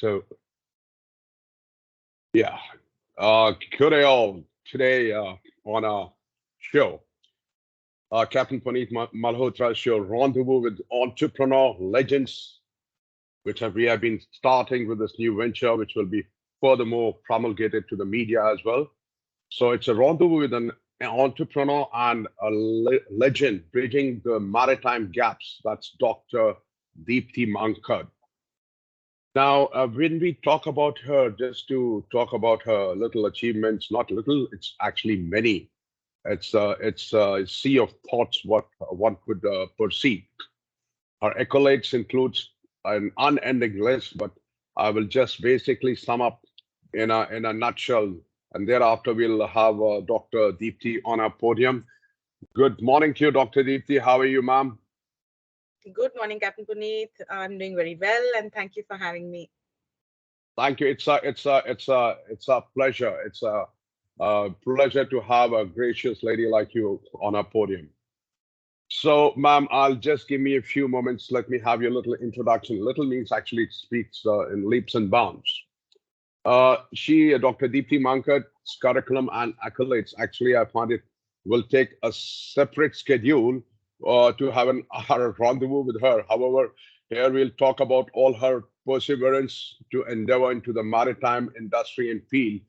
So, yeah, good day all. Today on our show, Captain Puneet Malhotra'S show, Rendezvous with Entrepreneur Legends, we have been starting with this new venture, which will be furthermore promulgated to the media as well. So it's a rendezvous with an entrepreneur and a legend bridging the maritime gaps. That's Dr. Deepti Mankad. Now, when we talk about her, just to talk about her little achievements, not little, it's actually many. It's a sea of thoughts what one could perceive. Her accolades includes an unending list, but I will just basically sum up in a nutshell, and thereafter we'll have Dr. Deepti on our podium. Good morning to you, Dr. Deepti. How are you, ma'am? Good morning, Captain Puneet. I'm doing very well, and thank you for having me. Thank you. It's a pleasure. It's a pleasure to have a gracious lady like you on our podium. So, ma'am, I'll just give me a few moments. Let me have your little introduction. Little means actually it speaks in leaps and bounds. Dr. Deepti Mankad's curriculum and accolades, actually, I find it will take a separate schedule to have a rendezvous with her. However, here we'll talk about all her perseverance to endeavor into the maritime industry and field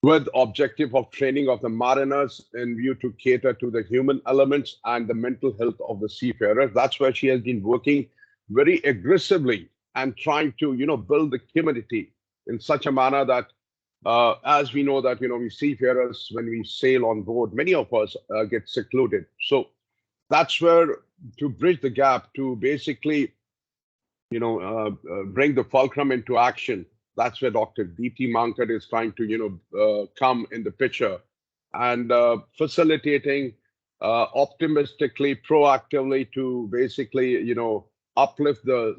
with objective of training of the mariners in view to cater to the human elements and the mental health of the seafarers. That's where she has been working very aggressively and trying to, build the community in such a manner that, as we know that, we seafarers, when we sail on board, many of us get secluded. So that's where to bridge the gap to basically, bring the fulcrum into action. That's where Dr. Deepti Mankad is trying to, come in the picture and facilitating optimistically, proactively to basically, uplift the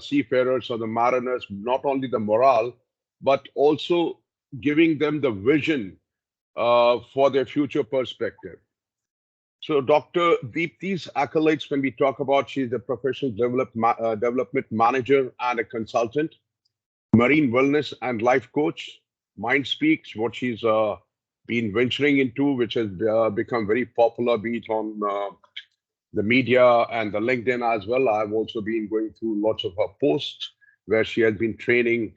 seafarers or the mariners, not only the morale, but also giving them the vision for their future perspective. So, Dr. Deepti's accolades, when we talk about, she's a professional development manager and a consultant, marine wellness and life coach. Mind Speaks, what she's been venturing into, which has become very popular, be it on the media and the LinkedIn as well. I've also been going through lots of her posts where she has been training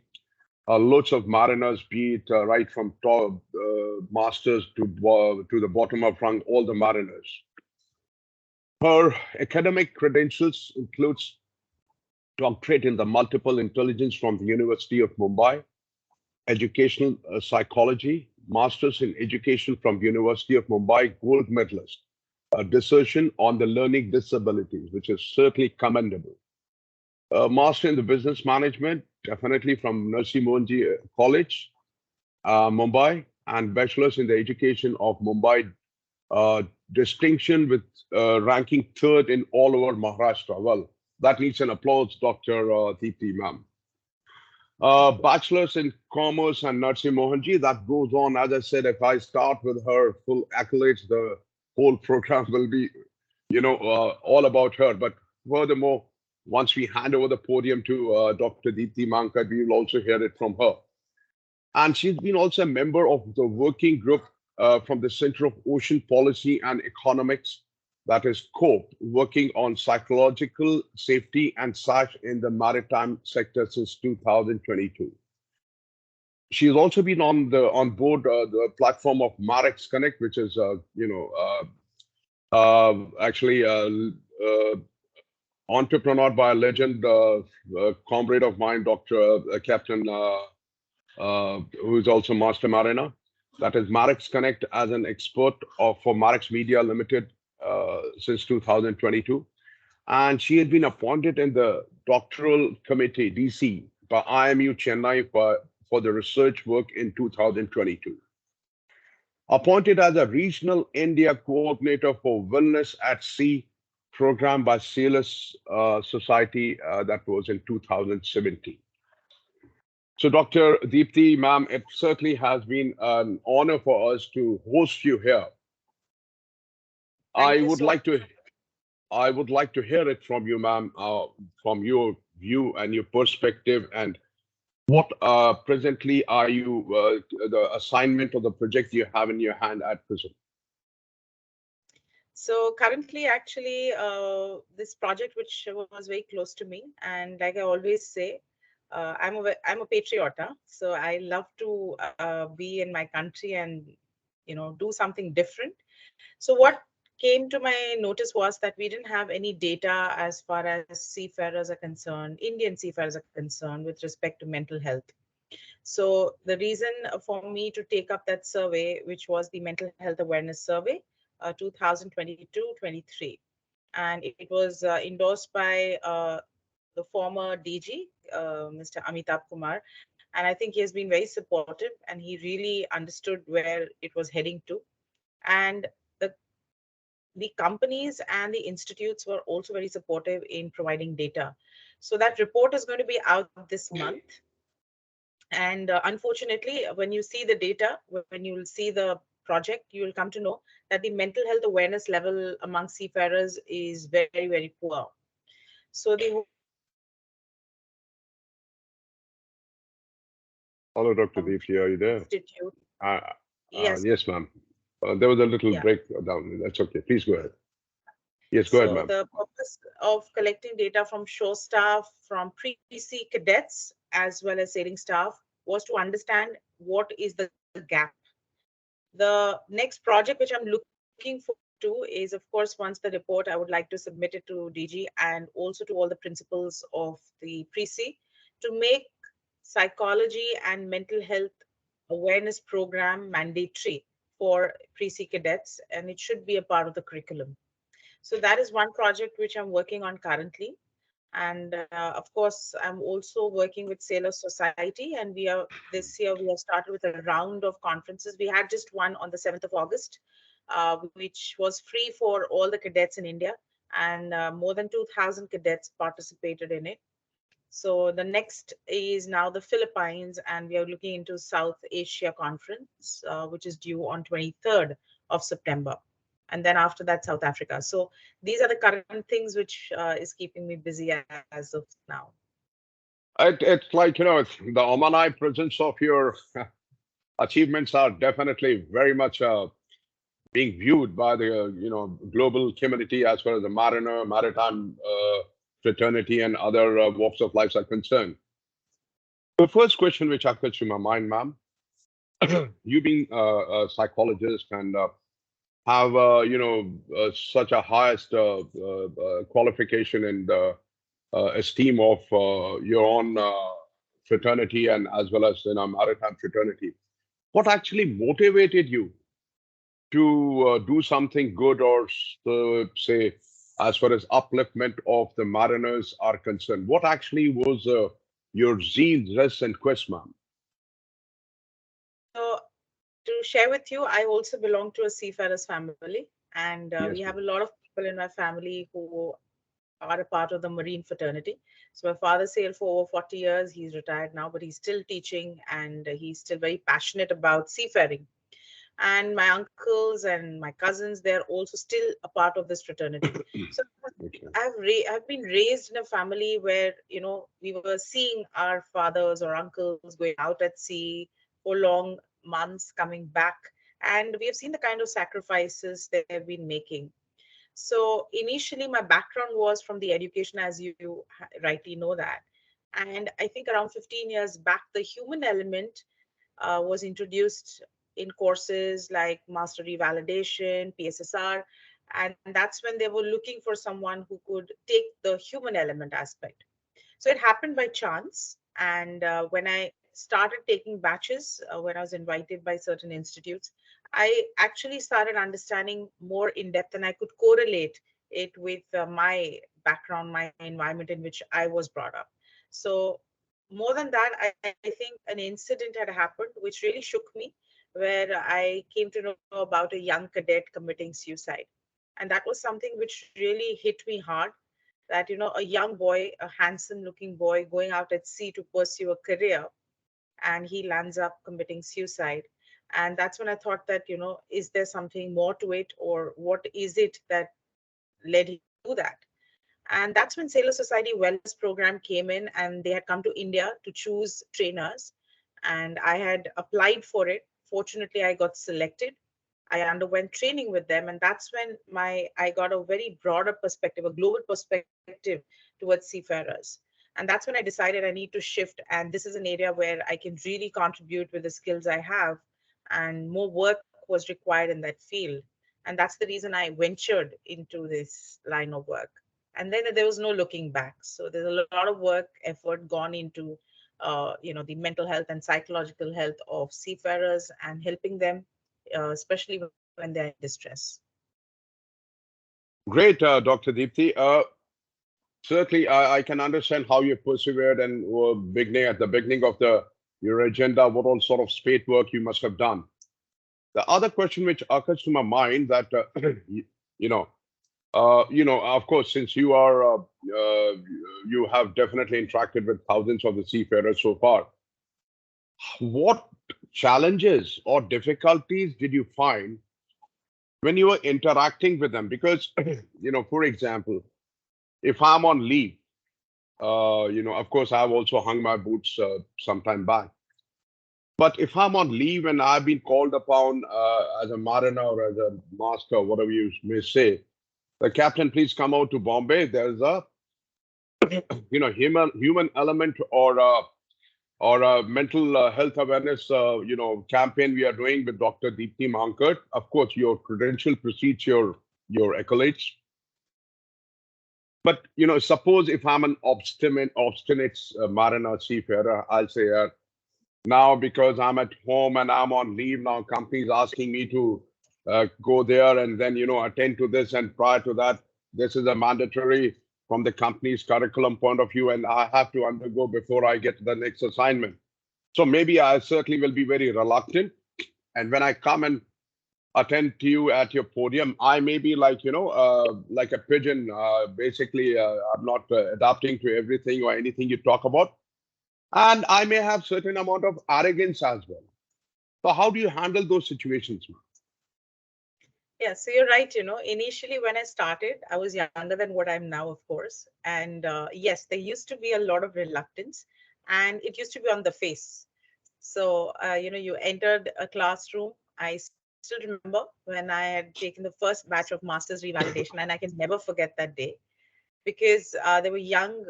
lots of mariners, be it right from top masters to the bottom of rung, all the mariners. Her academic credentials includes doctorate in the multiple intelligence from the University of Mumbai, educational psychology, masters in education from University of Mumbai, gold medalist, a dissertation on the learning disabilities, which is certainly commendable. A master in the business management, definitely from Narsi Mohanji College, Mumbai, and bachelor's in the education of Mumbai, distinction with ranking third in all over Maharashtra. Well, that needs an applause, Dr. Deepti, ma'am. Bachelor's in Commerce and Narsi Mohanji, that goes on. As I said, if I start with her full accolades, the whole program will be, all about her. But furthermore, once we hand over the podium to Dr. Deepti Mankad, we will also hear it from her. And she's been also a member of the working group from the Center of Ocean Policy and Economics, that is COPE, working on psychological safety and such in the maritime sector since 2022. She's also been on board the platform of Marex Connect, which is actually entrepreneur by a legend, comrade of mine, Dr. Captain, who is also Master Mariner. That is Marex Connect as an expert for Marex Media Limited since 2022. And she had been appointed in the doctoral committee, DC, by IMU Chennai for the research work in 2022. Appointed as a regional India coordinator for Wellness at Sea program by Sailors Society, that was in 2017. So, Dr. Deepti, ma'am, it certainly has been an honor for us to host you here. Thank I you would so like to I would like to hear it from you, ma'am, from your view and your perspective, and What presently are you, the assignment or the project you have in your hand at present? So currently, actually, this project which was very close to me, and like I always say, I'm a patriota, so I love to be in my country and do something different. So what came to my notice was that we didn't have any data as far as seafarers are concerned, Indian seafarers are concerned, with respect to mental health. So the reason for me to take up that survey, which was the Mental Health Awareness Survey, 2022-23, and it was endorsed by the former DG, Mr. Amitabh Kumar, and I think he has been very supportive, and he really understood where it was heading to, and the the companies and the institutes were also very supportive in providing data. So that report is going to be out this month. And unfortunately, when you see the data, when you will see the project, you will come to know that the mental health awareness level among seafarers is very, very poor. So the whole Hello, Dr. Deepti, are you there? institute, Uh, yes, yes, ma'am. There was a little yeah. breakdown. That's okay. Please go ahead. Yes, go ahead, So ma'am. the purpose of collecting data from shore staff, from pre-sea cadets, as well as sailing staff, was to understand what is the gap. The next project which I'm looking forward to is, of course, once the report, I would like to submit it to DG and also to all the principals of the pre-C to make psychology and mental health awareness program mandatory for pre-C cadets, and it should be a part of the curriculum. So that is one project which I'm working on currently. And of course, I'm also working with Sailor Society, and we are this year we have started with a round of conferences. We had just one on the 7th of August, which was free for all the cadets in India, and more than 2,000 cadets participated in it. So the next is now the Philippines, and we are looking into South Asia Conference, which is due on 23rd of September. And then after that, South Africa. So these are the current things which is keeping me busy as of now. It's like, the alumni presence of your achievements are definitely very much being viewed by the, global community as far as the mariner, maritime fraternity and other walks of life are concerned. The first question which occurs to my mind, ma'am, you being a psychologist and have such a highest qualification and esteem of your own fraternity and as well as maritime fraternity. What actually motivated you to do something good or say as far as upliftment of the mariners are concerned? What actually was your zeal, zest, and quest, ma'am? So to share with you, I also belong to a seafarers family, and we Yes, have a ma'am. lot of people in my family who are a part of the marine fraternity. So my father sailed for over 40 years. He's retired now, but he's still teaching, and he's still very passionate about seafaring. And my uncles and my cousins, they're also still a part of this fraternity. So Okay. I've been raised in a family where we were seeing our fathers or uncles going out at sea for long months, coming back, and we have seen the kind of sacrifices they have been making. So initially, my background was from the education, as you rightly know that. And I think around 15 years back, the human element was introduced in courses like mastery validation, PSSR. And that's when they were looking for someone who could take the human element aspect. So it happened by chance. And when I started taking batches, when I was invited by certain institutes, I actually started understanding more in depth, and I could correlate it with my background, my environment in which I was brought up. So, more than that, I think an incident had happened which really shook me, where I came to know about a young cadet committing suicide. And that was something which really hit me hard, that a young boy, a handsome looking boy, going out at sea to pursue a career, and he lands up committing suicide. And that's when I thought that, is there something more to it, or what is it that led him to do that? And that's when Sailor Society Wellness Program came in, and they had come to India to choose trainers. And I had applied for it. Fortunately, I got selected. I underwent training with them, and that's when I got a very broader perspective, a global perspective towards seafarers. And that's when I decided I need to shift, and this is an area where I can really contribute with the skills I have, and more work was required in that field. And that's the reason I ventured into this line of work. And then there was no looking back. So there's a lot of work, effort gone into the mental health and psychological health of seafarers and helping them, especially when they're in distress. Great, Dr. Deepti. Certainly, I can understand how you persevered and were beginning at the beginning of your agenda, what all sort of spade work you must have done. The other question which occurs to my mind that you know, of course, since you have definitely interacted with thousands of the seafarers so far. What challenges or difficulties did you find when you were interacting with them? Because, for example, if I'm on leave, of course, I've also hung my boots some time back. But if I'm on leave and I've been called upon as a mariner or as a master, whatever you may say, the captain, please come out to Bombay. There's a human element or a mental health awareness campaign we are doing with Dr. Deepti Mankad. Of course, your credential precedes your accolades. But suppose if I'm an obstinate mariner seafarer, I'll say now because I'm at home and I'm on leave now, company's asking me to go there and then attend to this, and prior to that, this is a mandatory from the company's curriculum point of view, and I have to undergo before I get to the next assignment. So maybe I certainly will be very reluctant. And when I come and attend to you at your podium, I may be like a pigeon. Basically, I'm not adapting to everything or anything you talk about. And I may have certain amount of arrogance as well. So how do you handle those situations, ma'am? Yeah, so you're right. Initially when I started, I was younger than what I'm now, of course. And yes, there used to be a lot of reluctance, and it used to be on the face. So, you entered a classroom. I still remember when I had taken the first batch of master's revalidation, and I can never forget that day because there were young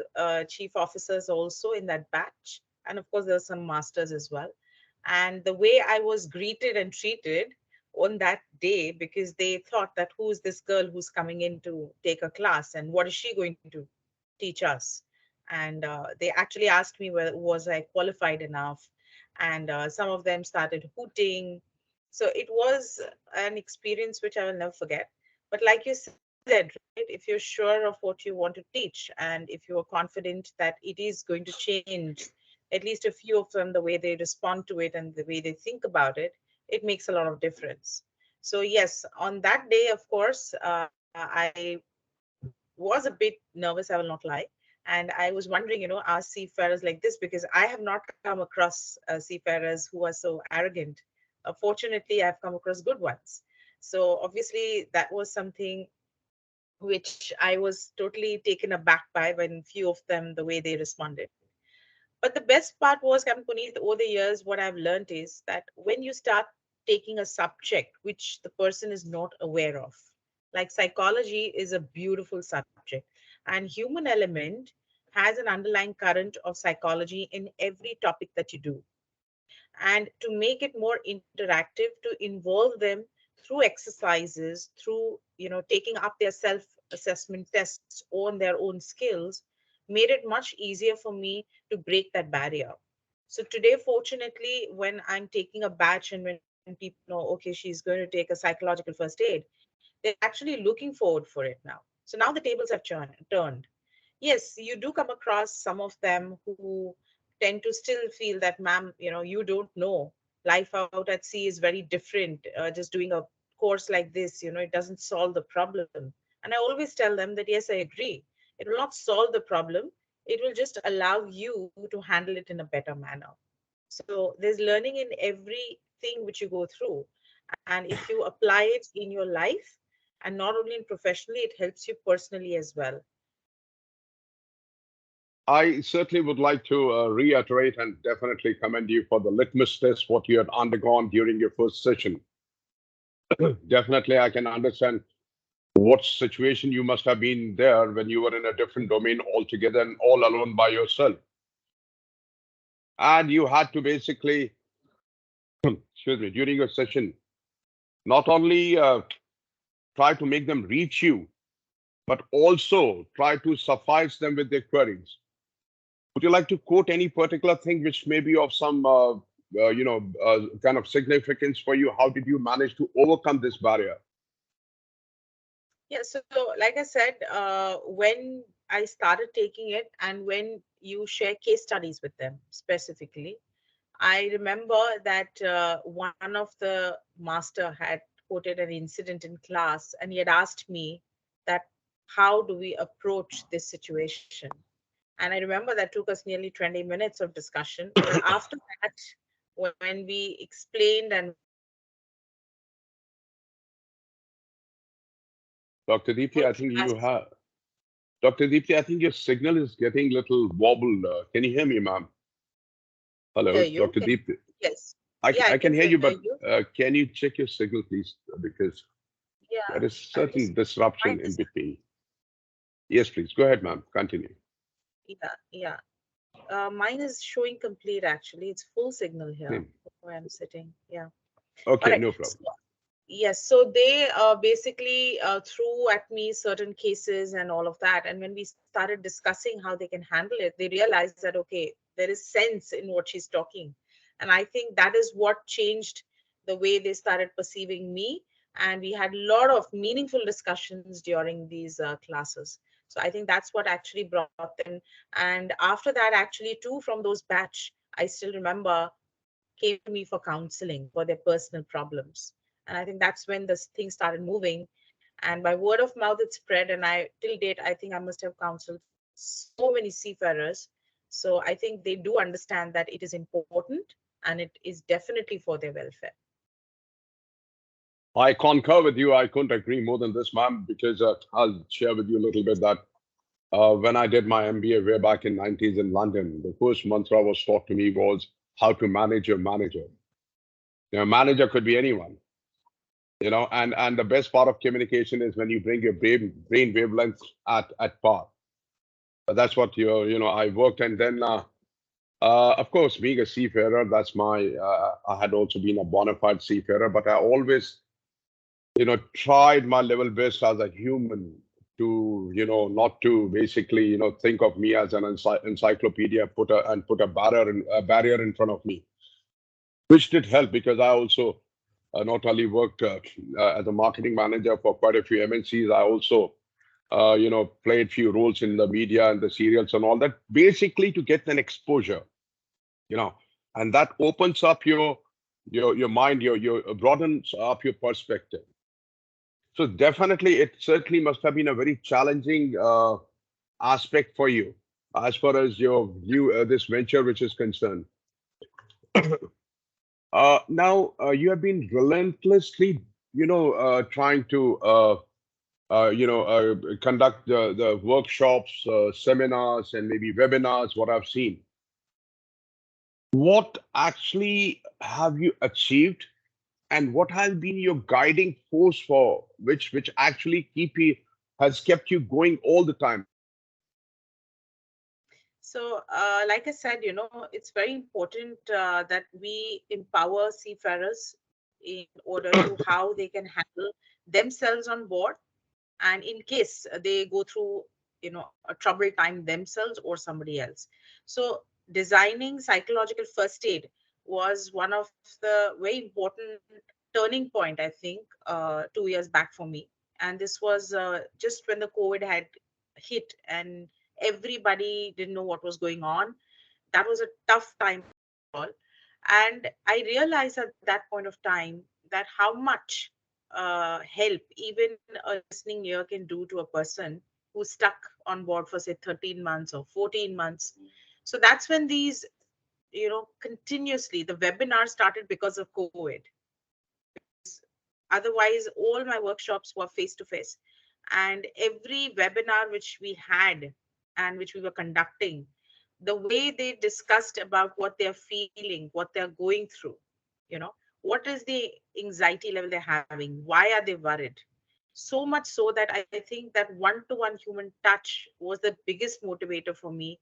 chief officers also in that batch. And of course, there were some masters as well. And the way I was greeted and treated on that day, because they thought that who is this girl who's coming in to take a class and what is she going to teach us? And they actually asked me whether was I qualified enough. And some of them started hooting. So it was an experience which I will never forget. But like you said, right, if you're sure of what you want to teach and if you are confident that it is going to change at least a few of them, the way they respond to it and the way they think about it, it makes a lot of difference. So, yes, on that day, of course, I was a bit nervous, I will not lie. And I was wondering, are seafarers like this? Because I have not come across seafarers who are so arrogant. Fortunately, I've come across good ones. So, obviously, that was something which I was totally taken aback by when few of them, the way they responded. But the best part was, Captain Puneet, over the years, what I've learned is that when you start taking a subject which the person is not aware of, like psychology is a beautiful subject, and human element has an underlying current of psychology in every topic that you do. And to make it more interactive, to involve them through exercises, through taking up their self assessment tests on their own skills, made it much easier for me to break that barrier. So today, fortunately, when I'm taking a batch and when people know, okay, she's going to take a psychological first aid, they're actually looking forward for it now. So now the tables have turned. Yes, you do come across some of them who tend to still feel that, ma'am, you don't know. Life out at sea is very different. Just doing a course like this, it doesn't solve the problem. And I always tell them that, yes, I agree. It will not solve the problem. It will just allow you to handle it in a better manner. So there's learning in everything which you go through. And if you apply it in your life, and not only in professionally, it helps you personally as well. I certainly would like to reiterate and definitely commend you for the litmus test, what you had undergone during your first session. Definitely, I can understand what situation you must have been there when you were in a different domain altogether and all alone by yourself. And you had to basically, excuse me, during your session, not only try to make them reach you, but also try to suffice them with their queries. Would you like to quote any particular thing which may be of some, kind of significance for you? How did you manage to overcome this barrier? Yeah, so like I said, when I started taking it and when you share case studies with them specifically, I remember that one of the master had quoted an incident in class and he had asked me that how do we approach this situation? And I remember that took us nearly 20 minutes of discussion. But after that, when we explained and when we Dr. Deepti, I think you have. Dr. Deepti, I think your signal is getting little wobbled. Can you hear me, ma'am? hear Hello, you, Dr. Deepti. yes, yeah, I I can can hear hear you, but you. can you check your signal, please? Because Yeah, there is I'm certain just disruption mine in is between. Yes, please. Go ahead, ma'am. Continue. yeah. Mine is showing complete actually. It's full signal here Hmm. where I'm sitting. Yeah. All Okay, right. no So, problem. yes. So they basically threw at me certain cases and all of that. And when we started discussing how they can handle it, they realized that, okay, there is sense in what she's talking. And I think that is what changed the way they started perceiving me. And we had a lot of meaningful discussions during these classes. So I think that's what actually brought them. And after that, actually, two from those batch, I still remember came to me for counseling for their personal problems. And I think that's when this thing started moving. And by word of mouth, it spread. And I, till date, I think I must have counseled so many seafarers. So I think they do understand that it is important and it is definitely for their welfare. I concur with you. I couldn't agree more than this, ma'am, because I'll share with you a little bit that when I did my MBA way back in 90s in London, the first mantra was taught to me was how to manage your manager. Manager could be anyone, and the best part of communication is when you bring your brain wavelengths at par. That's what I worked, and then of course, being a seafarer, that's I had also been a bona fide seafarer, but I always tried my level best as a human to not to basically think of me as an encyclopedia, put a barrier in front of me, which did help because I also not only worked as a marketing manager for quite a few MNCs. I also played few roles in the media and the serials and all that, basically to get an exposure, you know, and that opens up your mind, your broadens up your perspective. So definitely, it certainly must have been a very challenging aspect for you as far as your view this venture which is concerned. Now you have been relentlessly, trying to conduct the workshops, seminars, and maybe webinars. What I've seen. What actually have you achieved, and what has been your guiding force for which actually has kept you going all the time? So, like I said, it's very important that we empower seafarers in order to how they can handle themselves on board, and in case they go through, a troubled time themselves or somebody else. So, designing psychological first aid was one of the very important turning point, I think, 2 years back for me. And this was just when the COVID had hit and everybody didn't know what was going on. That was a tough time for us all. And I realized at that point of time that how much help even a listening ear can do to a person who's stuck on board for, say, 13 months or 14 months. So that's when these, continuously the webinar started because of COVID, because otherwise all my workshops were face to face. And every webinar which we had, and which we were conducting, the way they discussed about what they're feeling, what they're going through, you know, what is the anxiety level they're having, why are they worried? So much so that I think that one-to-one human touch was the biggest motivator for me.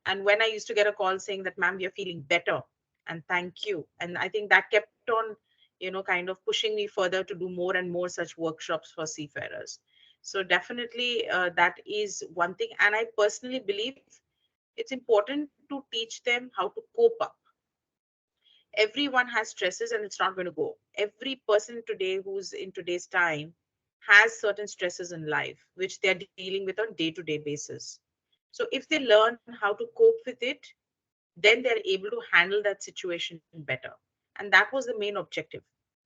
And when I used to get a call saying that, ma'am, we are feeling better and thank you. And I think that kept on, kind of pushing me further to do more and more such workshops for seafarers. So definitely that is one thing. And I personally believe it's important to teach them how to cope up. Everyone has stresses and it's not going to go. Every person today who's in today's time has certain stresses in life which they're dealing with on day-to-day basis. So if they learn how to cope with it, then they're able to handle that situation better. And that was the main objective,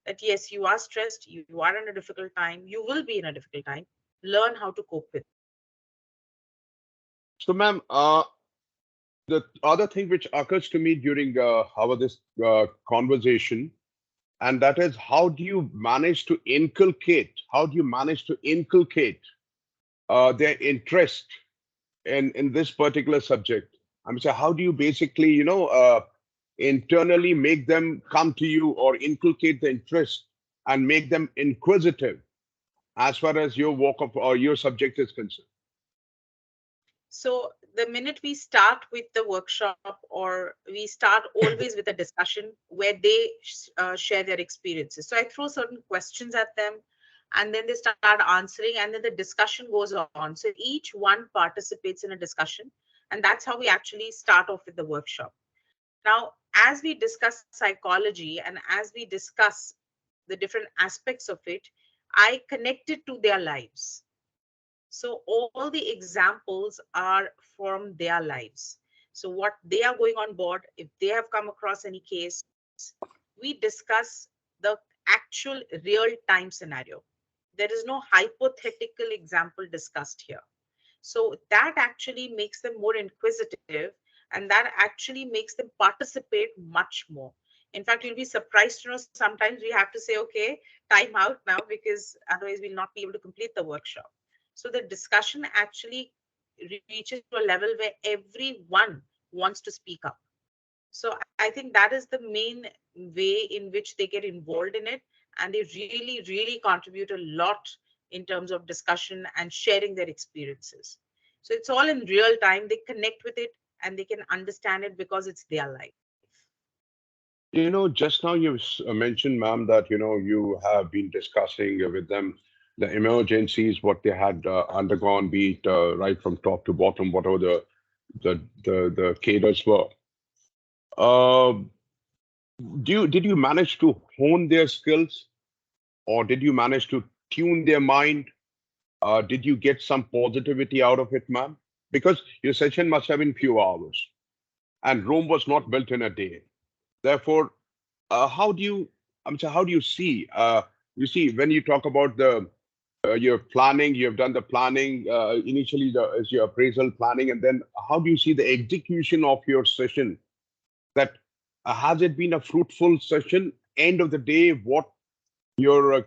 that yes, you are stressed, you are in a difficult time, you will be in a difficult time, learn how to cope with it. So, ma'am, the other thing which occurs to me during our this conversation, and that is how do you manage to inculcate? How do you manage to inculcate their interest in this particular subject? I'm saying, how do you basically, internally make them come to you or inculcate the interest and make them inquisitive as far as your walk of or your subject is concerned? So the minute we start with the workshop, or we start always with a discussion where they share their experiences. So I throw certain questions at them, and then they start answering, and then the discussion goes on. So each one participates in a discussion, and that's how we actually start off with the workshop. Now, as we discuss psychology and as we discuss the different aspects of it, I connect it to their lives. So all the examples are from their lives. So what they are going on board, if they have come across any case, we discuss the actual real time scenario. There is no hypothetical example discussed here. So that actually makes them more inquisitive, and that actually makes them participate much more. In fact, you'll be surprised to know sometimes we have to say, okay, time out now, because otherwise we'll not be able to complete the workshop. So the discussion actually reaches to a level where everyone wants to speak up. So I think that is the main way in which they get involved in it, and they really, really contribute a lot in terms of discussion and sharing their experiences. So it's all in real time. They connect with it and they can understand it because it's their life. Just now you mentioned, ma'am, that you have been discussing with them the emergencies, what they had undergone, be it right from top to bottom, whatever the cadres were. Uh, did you manage to hone their skills, or did you manage to tune their mind? Did you get some positivity out of it, ma'am? Because your session must have been few hours, and Rome was not built in a day. Therefore, how do you, I'm sorry, how do you see? You see, when you talk about the your planning, you have done the planning initially, as your appraisal planning, and then how do you see the execution of your session? That has it been a fruitful session? End of the day, what your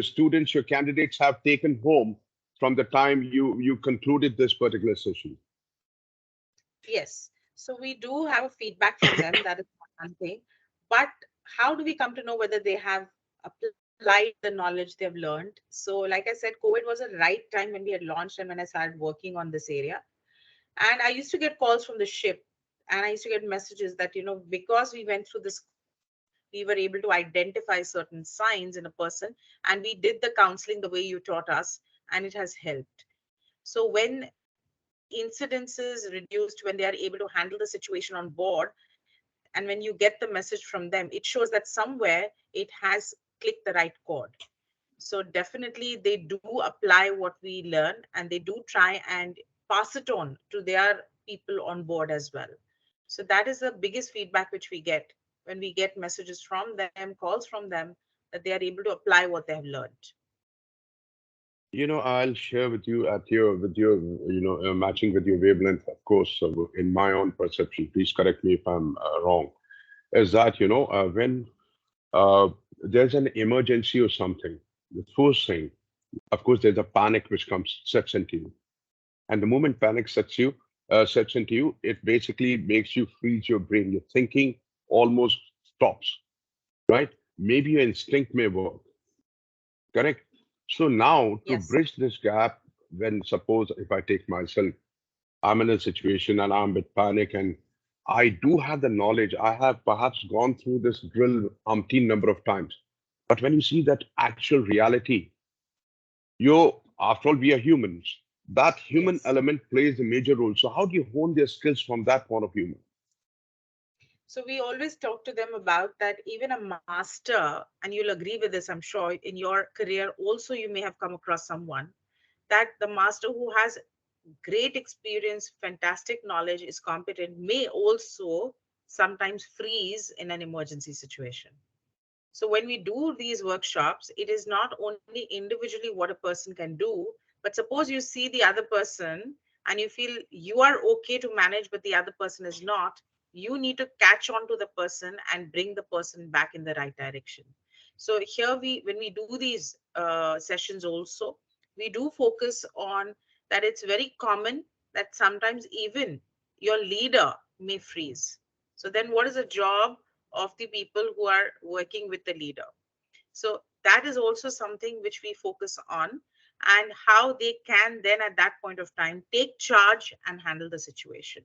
students, your candidates have taken home from the time you concluded this particular session? Yes. So we do have a feedback from them. That is one thing. But how do we come to know whether they have applied the knowledge they've learned? So, like I said, COVID was a right time when we had launched and when I started working on this area. And I used to get calls from the ship, and I used to get messages that, because we went through this course, we were able to identify certain signs in a person, and we did the counseling the way you taught us, and it has helped. So when incidences reduced, when they are able to handle the situation on board, and when you get the message from them, it shows that somewhere it has clicked the right chord. So definitely they do apply what we learn, and they do try and pass it on to their people on board as well. So that is the biggest feedback which we get when we get messages from them, calls from them, that they are able to apply what they have learned. I'll share with you with your matching with your wavelength, of course, in my own perception. Please correct me if I'm wrong. Is that when uh, there's an emergency or something, the first thing, of course, there's a panic which comes sets into you, And the moment panic sets into you, it basically makes you freeze your brain. Your thinking almost stops, right? Maybe your instinct may work, correct? So now to Yes. bridge this gap, when suppose if I take myself, I'm in a situation and I'm with panic and I do have the knowledge. I have perhaps gone through this drill umpteen number of times. But when you see that actual reality, after all, we are humans. That human Yes. element plays a major role. So how do you hone their skills from that point of view? So we always talk to them about that even a master, and you'll agree with this, I'm sure, in your career also you may have come across someone that the master who has great experience, fantastic knowledge, is competent, may also sometimes freeze in an emergency situation. So when we do these workshops, it is not only individually what a person can do, but suppose you see the other person and you feel you are okay to manage, but the other person is not, you need to catch on to the person and bring the person back in the right direction. So here when we do these sessions also, we do focus on that it's very common that sometimes even your leader may freeze. So then what is the job of the people who are working with the leader? So that is also something which we focus on, and how they can then at that point of time take charge and handle the situation.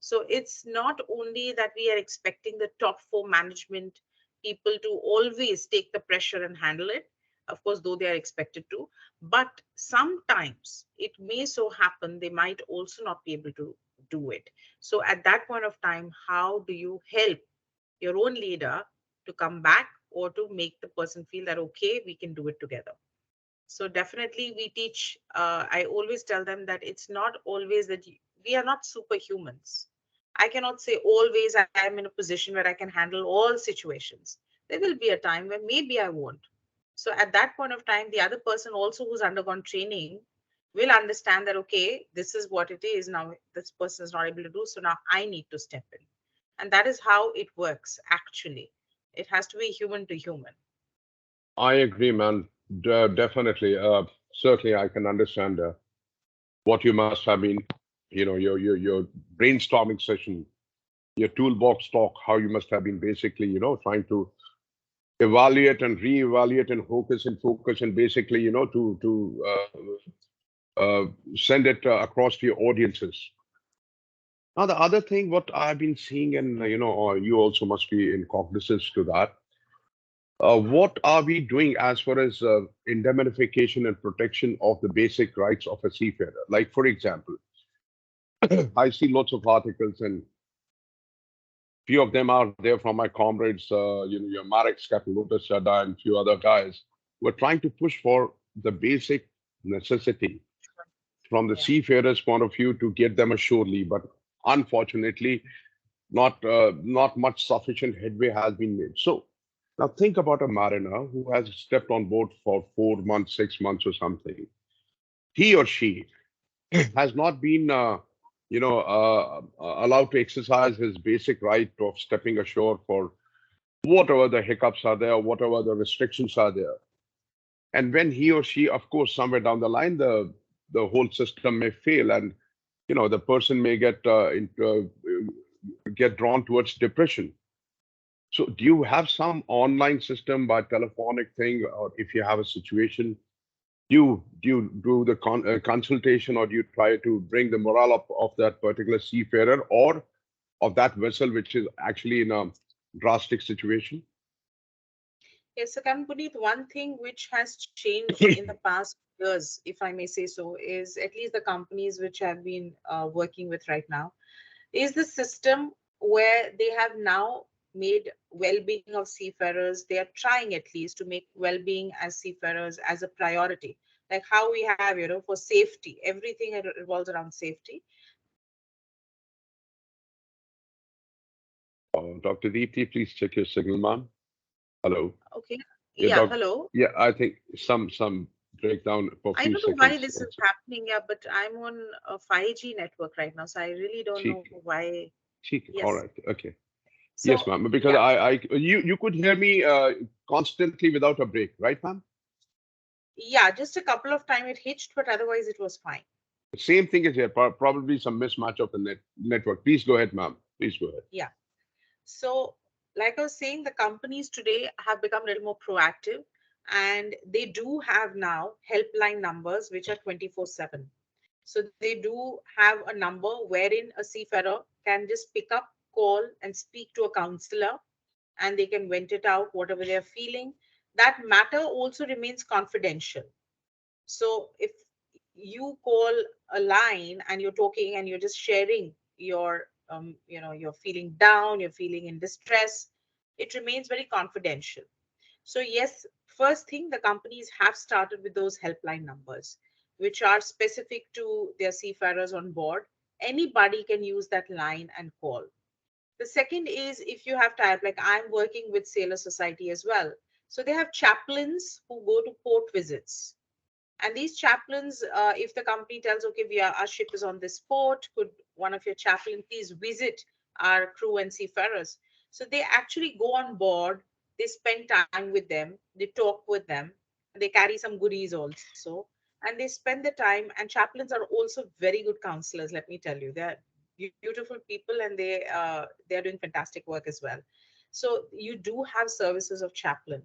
So it's not only that we are expecting the top four management people to always take the pressure and handle it, of course, though they are expected to, but sometimes it may so happen they might also not be able to do it. So at that point of time, how do you help your own leader to come back or to make the person feel that okay, we can do it together? So definitely we teach, I always tell them that it's not always that we are not superhumans. I cannot say always I am in a position where I can handle all situations. There will be a time where maybe I won't. So at that point of time, the other person also who's undergone training will understand that okay, this is what it is now, this person is not able to do, so now I need to step in. And that is how it works actually. It has to be human to human. I agree, man. Definitely. Certainly, I can understand what you must have been, your brainstorming session, your toolbox talk, how you must have been basically, trying to evaluate and reevaluate and focus and basically, send it across to your audiences. Now, the other thing, what I've been seeing, and or you also must be in cognizance to that. What are we doing as far as indemnification and protection of the basic rights of a seafarer? Like, for example, I see lots of articles, and few of them are there from my comrades, your Marek's, Capt, and few other guys who are trying to push for the basic necessity from the Yeah. seafarer's point of view to get them ashore leave. But unfortunately, not much sufficient headway has been made. So now think about a mariner who has stepped on board for 4 months, 6 months, or something. He or she has not been, allowed to exercise his basic right of stepping ashore for whatever the hiccups are there, whatever the restrictions are there. And when he or she, of course, somewhere down the line, the whole system may fail, and the person may get drawn towards depression. So do you have some online system by telephonic thing, or if you have a situation, do you do the consultation, or do you try to bring the morale up of that particular seafarer or of that vessel which is actually in a drastic situation? Yes, so Puneet, one thing which has changed in the past years, if I may say so, is at least the companies which have been working with right now, is the system where they have now made well-being of seafarers. They are trying at least to make well-being as seafarers as a priority. Like how we have, for safety, everything revolves around safety. Dr. Deepti, please check your signal, ma'am. Hello. Okay. Yeah, Yeah, hello. yeah, I think some breakdown for a I few don't know why seconds. this is happening, yeah, but I'm on a 5G network right now, so I really don't know Cheek, why. cheek. All Yes. right. Okay. Yes, So, ma'am. Because yeah. you could hear me constantly without a break, right, ma'am? Yeah, just a couple of time it hitched, but otherwise it was fine. The same thing is here. Probably some mismatch of the network. Please go ahead, ma'am. Please go ahead. Yeah. So, like I was saying, the companies today have become a little more proactive, and they do have now helpline numbers which are 24/7. So they do have a number wherein a seafarer can just pick up, call, and speak to a counselor, and they can vent it out, whatever they're feeling. That matter also remains confidential. So if you call a line and you're talking and you're just sharing your, you're feeling down, you're feeling in distress, it remains very confidential. So yes, first thing, the companies have started with those helpline numbers, which are specific to their seafarers on board. Anybody can use that line and call. The second is, if you have type, like I'm working with Sailor Society as well. So they have chaplains who go to port visits, and these chaplains, if the company tells, okay, our ship is on this port, could one of your chaplain please visit our crew and seafarers? So they actually go on board, they spend time with them, they talk with them, they carry some goodies also, and they spend the time. And chaplains are also very good counselors, let me tell you. They're beautiful people, and they're doing fantastic work as well. So you do have services of chaplain,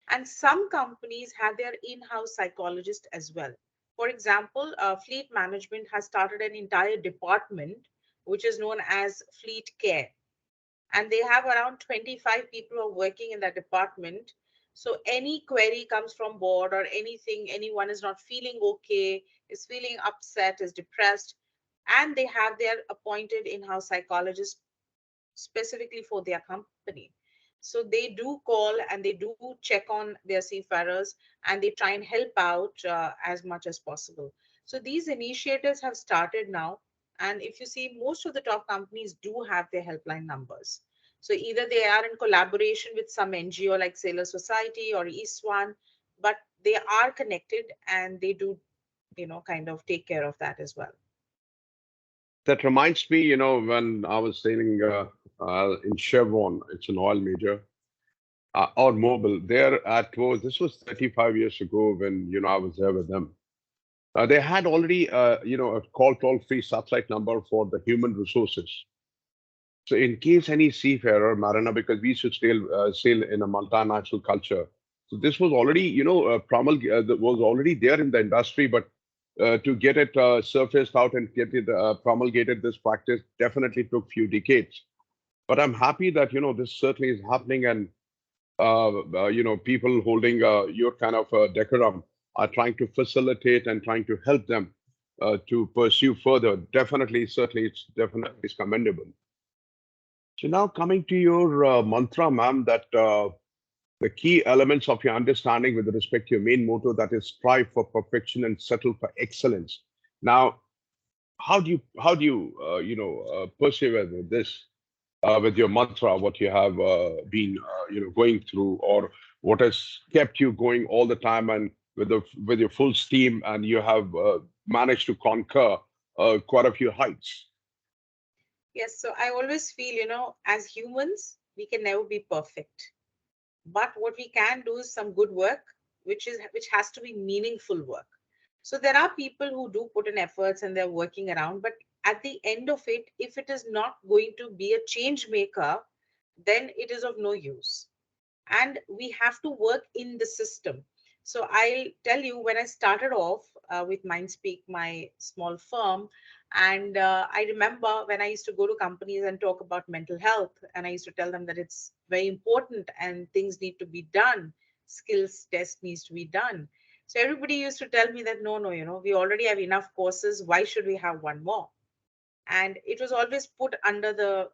and some companies have their in-house psychologist as well. For example, fleet management has started an entire department which is known as fleet care, and they have around 25 people who are working in that department. So any query comes from board or anything, anyone is not feeling okay, is feeling upset, is depressed, and they have their appointed in-house psychologist specifically for their company. So they do call and they do check on their seafarers, and they try and help out as much as possible. So these initiatives have started now. And if you see, most of the top companies do have their helpline numbers. So either they are in collaboration with some NGO like Sailor Society or ISWAN, but they are connected and they do, kind of take care of that as well. That reminds me, when I was sailing in Chevron, it's an oil major, or Mobil. This was 35 years ago when, I was there with them. They had already, a call toll-free satellite number for the human resources. So in case any seafarer, mariner, because we should sail in a multinational culture. So this was already, that was already there in the industry, but to get it surfaced out and get it promulgated, this practice definitely took few decades. But I'm happy that, this certainly is happening, and people holding your kind of decorum are trying to facilitate and trying to help them to pursue further. Definitely, certainly, it's definitely is commendable. So now coming to your mantra, ma'am, that the key elements of your understanding with respect to your main motto, that is strive for perfection and settle for excellence. Now, how do you persevere with this, with your mantra, what you have been going through, or what has kept you going all the time, and with your full steam, and you have managed to conquer quite a few heights. Yes, so I always feel, as humans, we can never be perfect. But what we can do is some good work, which has to be meaningful work. So there are people who do put in efforts and they're working around, but at the end of it, if it is not going to be a change maker, then it is of no use. And we have to work in the system. So I'll tell you, when I started off with Mindspeak, my small firm, and I remember when I used to go to companies and talk about mental health, and I used to tell them that it's very important and things need to be done, skills test needs to be done. So everybody used to tell me that no, no, we already have enough courses, why should we have one more? And it was always put under the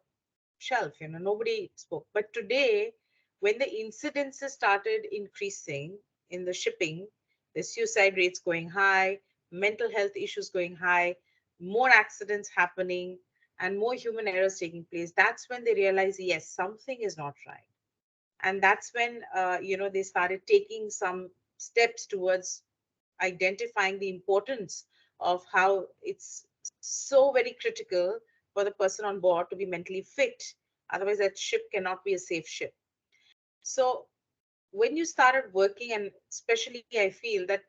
shelf, nobody spoke. But today, when the incidences started increasing in the shipping, the suicide rates going high, mental health issues going high, more accidents happening, and more human errors taking place, that's when they realize, yes, something is not right. And that's when they started taking some steps towards identifying the importance of how it's so very critical for the person on board to be mentally fit. Otherwise, that ship cannot be a safe ship. So, when you started working, and especially I feel that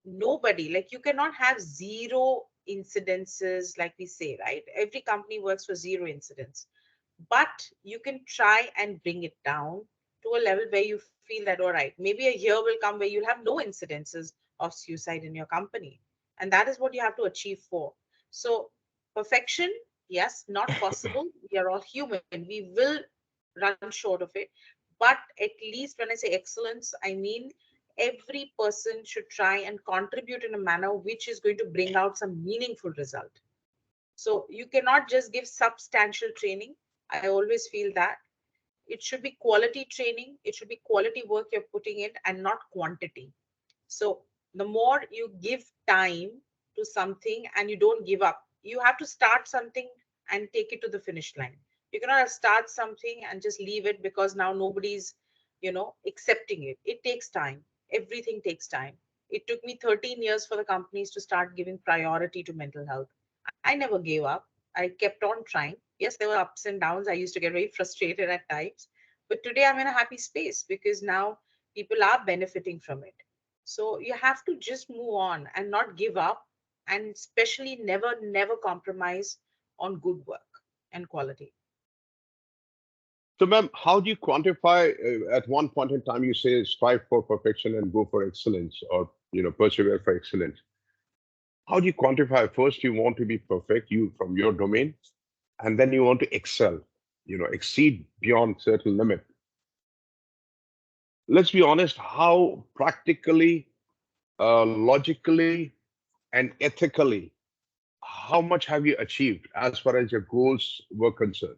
nobody, like, you cannot have zero incidences, like we say, right? Every company works for zero incidents, but you can try and bring it down to a level where you feel that, all right, maybe a year will come where you'll have no incidences of suicide in your company. And that is what you have to achieve for. So, perfection, yes, not possible. We are all human. We will run short of it. But at least when I say excellence, I mean every person should try and contribute in a manner which is going to bring out some meaningful result. So you cannot just give substantial training. I always feel that it should be quality training, it should be quality work you're putting in and not quantity. So the more you give time to something and you don't give up, you have to start something and take it to the finish line. You cannot start something and just leave it because now nobody's, accepting it. It takes time. Everything takes time. It took me 13 years for the companies to start giving priority to mental health. I never gave up. I kept on trying. Yes, there were ups and downs. I used to get very frustrated at times. But today I'm in a happy space because now people are benefiting from it. So you have to just move on and not give up, and especially never, never compromise on good work and quality. So, ma'am, how do you quantify? At one point in time, you say strive for perfection and go for excellence, or persevere for excellence. How do you quantify? First, you want to be perfect, you from your domain, and then you want to excel, exceed beyond certain limit. Let's be honest. How practically, logically, and ethically, how much have you achieved as far as your goals were concerned?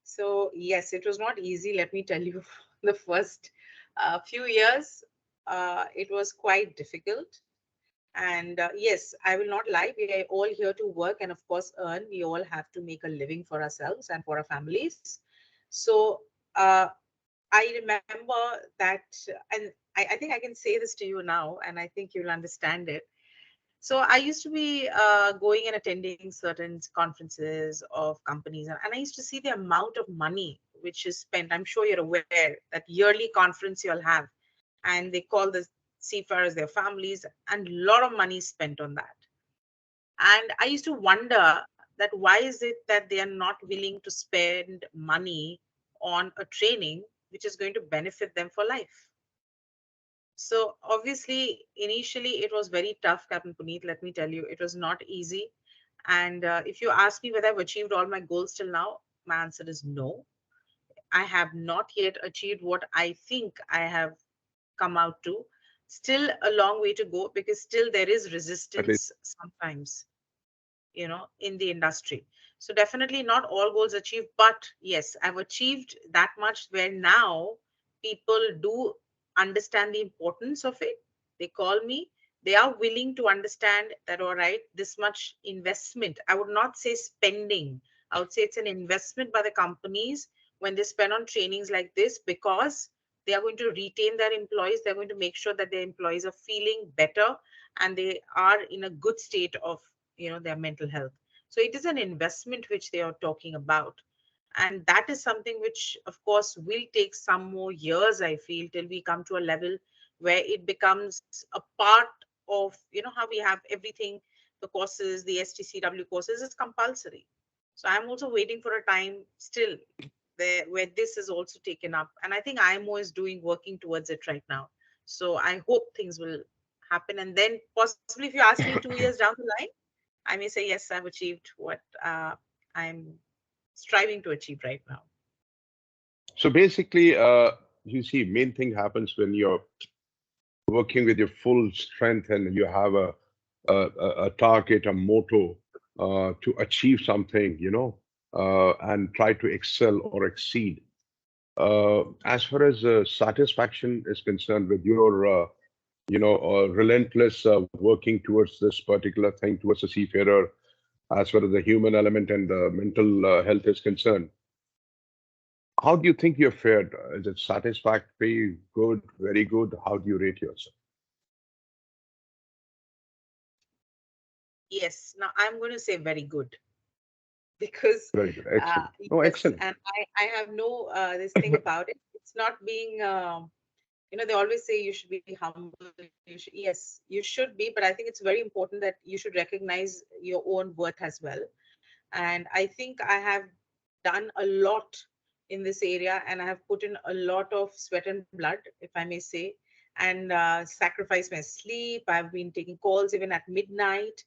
So, yes, it was not easy, let me tell you. The first few years, it was quite difficult. And yes, I will not lie, we are all here to work and, of course, earn. We all have to make a living for ourselves and for our families. So, I remember that, and I think I can say this to you now, and I think you'll understand it. So I used to be going and attending certain conferences of companies, and I used to see the amount of money which is spent. I'm sure you're aware that yearly conference you'll have, and they call the seafarers their families, and a lot of money is spent on that. And I used to wonder that why is it that they are not willing to spend money on a training which is going to benefit them for life. So obviously, initially it was very tough, Captain Puneet. Let me tell you, it was not easy. And if you ask me whether I've achieved all my goals till now, my answer is no. I have not yet achieved what I think I have come out to. Still a long way to go because still there is At least, resistance sometimes, in the industry. So definitely not all goals achieved, but yes, I've achieved that much where now people do understand the importance of it. They call me, they are willing to understand that, all right, this much investment. I would not say spending, I would say it's an investment by the companies when they spend on trainings like this because they are going to retain their employees. They're going to make sure that their employees are feeling better and they are in a good state of their mental health. So it is an investment which they are talking about, and that is something which of course will take some more years, I feel, till we come to a level where it becomes a part of how we have everything. The courses, the STCW courses, is compulsory. So I'm also waiting for a time still there where this is also taken up, and I think IMO is doing working towards it right now. So I hope things will happen, and then possibly if you ask me 2 years down the line, I may say, yes, I've achieved what I'm striving to achieve right now. so basically, you see, main thing happens when you're working with your full strength and you have a target, a motto to achieve something, and try to excel or exceed. As far as satisfaction is concerned, with your relentless working towards this particular thing, towards the seafarer, as far as the human element and the mental health is concerned, how do you think you're fared? Is it satisfactory, good, very good? How do you rate yourself? Yes, now I'm going to say very good because Very good, excellent. Oh, yes, excellent. and I have no this thing about it. It's not being They always say you should be humble. Yes, you should be, but I think it's very important that you should recognize your own worth as well. And I think I have done a lot in this area, and I have put in a lot of sweat and blood, if I may say, and sacrificed my sleep. I've been taking calls even at midnight.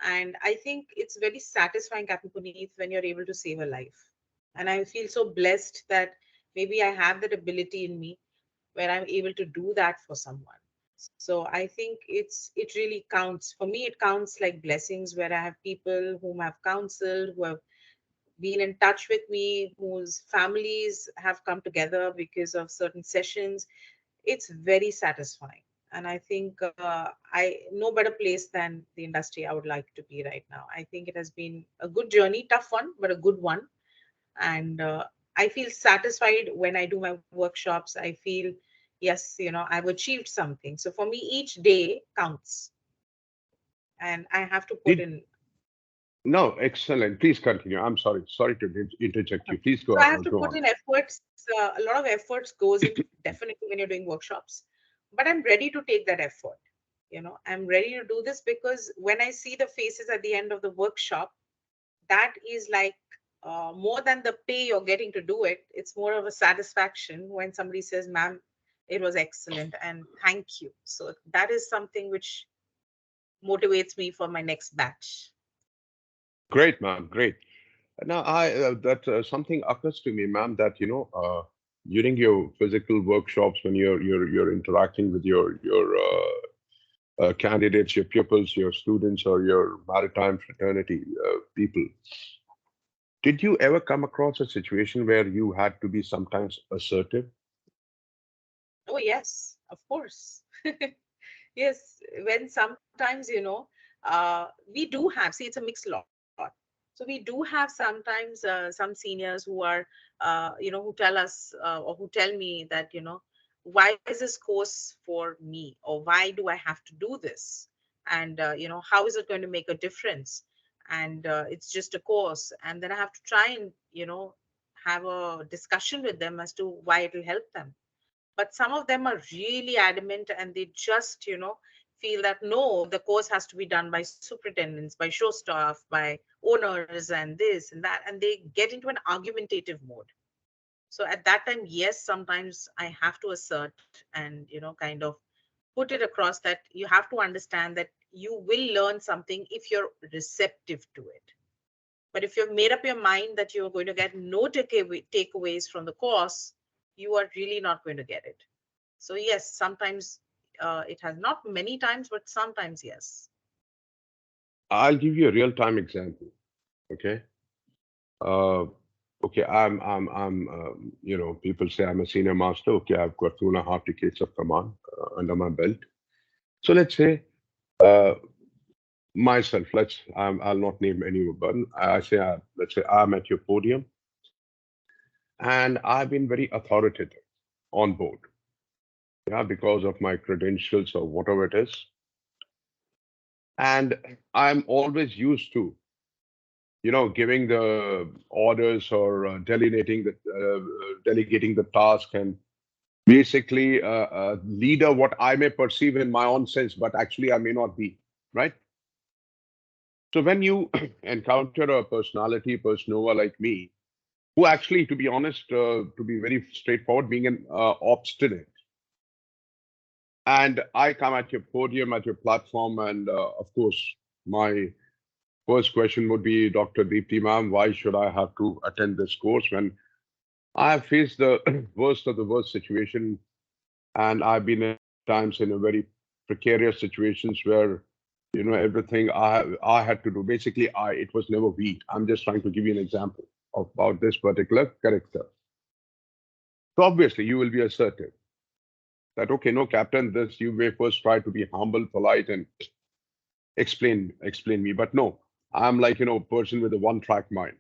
And I think it's very satisfying, Captain Puneet, when you're able to save a life. And I feel so blessed that maybe I have that ability in me where I'm able to do that for someone. So I think it really counts. For me, it counts like blessings where I have people whom I've counseled, who have been in touch with me, whose families have come together because of certain sessions. It's very satisfying. And I think I no better place than the industry I would like to be right now. I think it has been a good journey, tough one, but a good one. And I feel satisfied when I do my workshops. I feel, yes, I've achieved something. So for me, each day counts, and I have to put Did in. No, excellent. Please continue. I'm sorry. Sorry to interject you. Please So I have to go put on. in efforts. A lot of efforts goes into definitely when you're doing workshops, but I'm ready to take that effort. I'm ready to do this because when I see the faces at the end of the workshop, that is like more than the pay you're getting to do it. It's more of a satisfaction when somebody says, "Ma'am, it was excellent and thank you." So that is something which motivates me for my next batch. Great, ma'am. Great. Now, I that something occurs to me, ma'am, that during your physical workshops, when you're interacting with your candidates, your pupils, your students, or your maritime fraternity people, did you ever come across a situation where you had to be sometimes assertive? Oh, yes, of course. Yes, when sometimes, we do have, see, it's a mixed lot. So we do have sometimes some seniors who are, who tell us or who tell me that, why is this course for me? Or why do I have to do this? And, how is it going to make a difference? And it's just a course. And then I have to try and, have a discussion with them as to why it will help them. But some of them are really adamant, and they just feel that no, the course has to be done by superintendents, by show staff, by owners, and this and that, and they get into an argumentative mode. So at that time, yes, sometimes I have to assert and kind of put it across that you have to understand that you will learn something if you're receptive to it. But if you've made up your mind that you're going to get no takeaways from the course, you are really not going to get it. So yes, sometimes it has, not many times, but sometimes yes. I'll give you a real-time example. Okay. Uh, okay. People say I'm a senior master. Okay, I've got 2.5 decades of command under my belt. So let's say uh, myself. I'll not name anyone. I say, let's say I'm at your podium, and I've been very authoritative on board. Yeah, because of my credentials or whatever it is, and I'm always used to, giving the orders or delegating the task and basically leader what I may perceive in my own sense, but actually I may not be, right? So when you encounter a personality, persona like me, who actually, to be honest, to be very straightforward, being an obstinate, and I come at your podium, at your platform, and of course, my first question would be, Dr. Deepti ma'am, why should I have to attend this course when I have faced the worst of the worst situation, and I've been at times in a very precarious situations where everything I had to do. Basically, it was never we. I'm just trying to give you an example about this particular character. So obviously, you will be assertive that okay, no, Captain, this you may first try to be humble, polite, and explain me, but no, I'm like person with a one-track mind.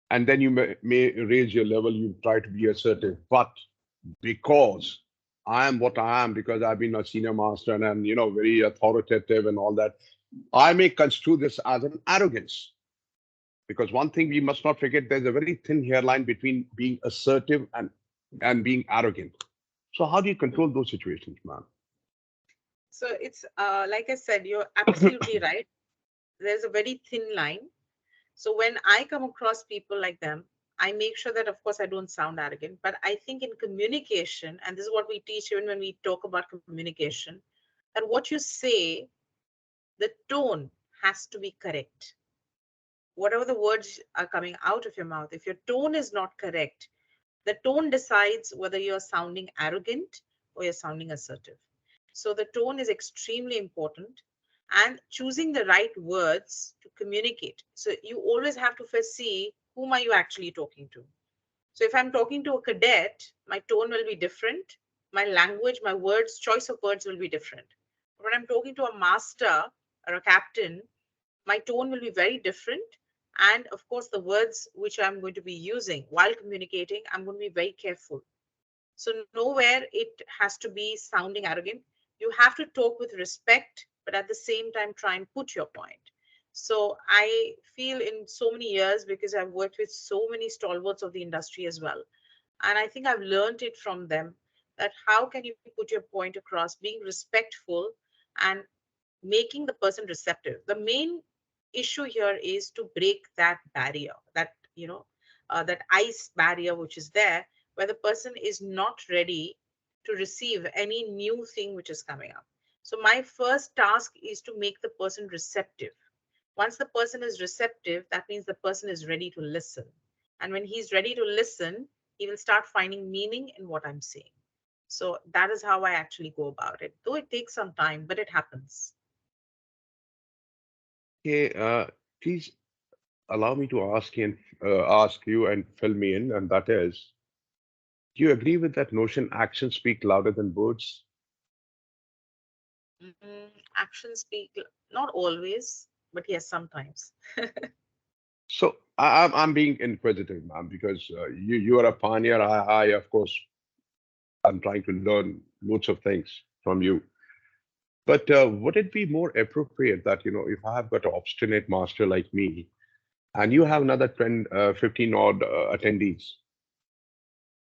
And then you may raise your level, you try to be assertive, but because I am what I am, because I've been a senior master and I'm very authoritative and all that, I may construe this as an arrogance. Because one thing we must not forget, there's a very thin hairline between being assertive and being arrogant. So how do you control those situations, man? So it's like I said, you're absolutely right. There's a very thin line. So when I come across people like them, I make sure that, of course, I don't sound arrogant. But I think in communication, and this is what we teach even when we talk about communication, that what you say, the tone has to be correct. Whatever the words are coming out of your mouth, if your tone is not correct, the tone decides whether you're sounding arrogant or you're sounding assertive. So the tone is extremely important, and choosing the right words to communicate. So you always have to first see whom are you actually talking to. So if I'm talking to a cadet, my tone will be different. My language, my words, choice of words will be different. When I'm talking to a master or a captain, my tone will be very different. And of course, the words which I'm going to be using while communicating, I'm going to be very careful. So, nowhere it has to be sounding arrogant. You have to talk with respect, but at the same time, try and put your point. So, I feel in so many years, because I've worked with so many stalwarts of the industry as well, and I think I've learned it from them, that how can you put your point across, being respectful and making the person receptive. The main issue here is to break that barrier, that that ice barrier which is there, where the person is not ready to receive any new thing which is coming up. So my first task is to make the person receptive. Once the person is receptive, that means the person is ready to listen, and when he's ready to listen, he will start finding meaning in what I'm saying. So that is how I actually go about it, though it takes some time, but it happens. Okay, please allow me to ask you and fill me in, and that is, do you agree with that notion? Actions speak louder than words. Actions speak, not always, but yes, sometimes. So I'm being inquisitive, ma'am, because you are a pioneer. I of course I'm trying to learn loads of things from you. But would it be more appropriate that, if I have got an obstinate master like me, and you have another 10, 15 odd attendees,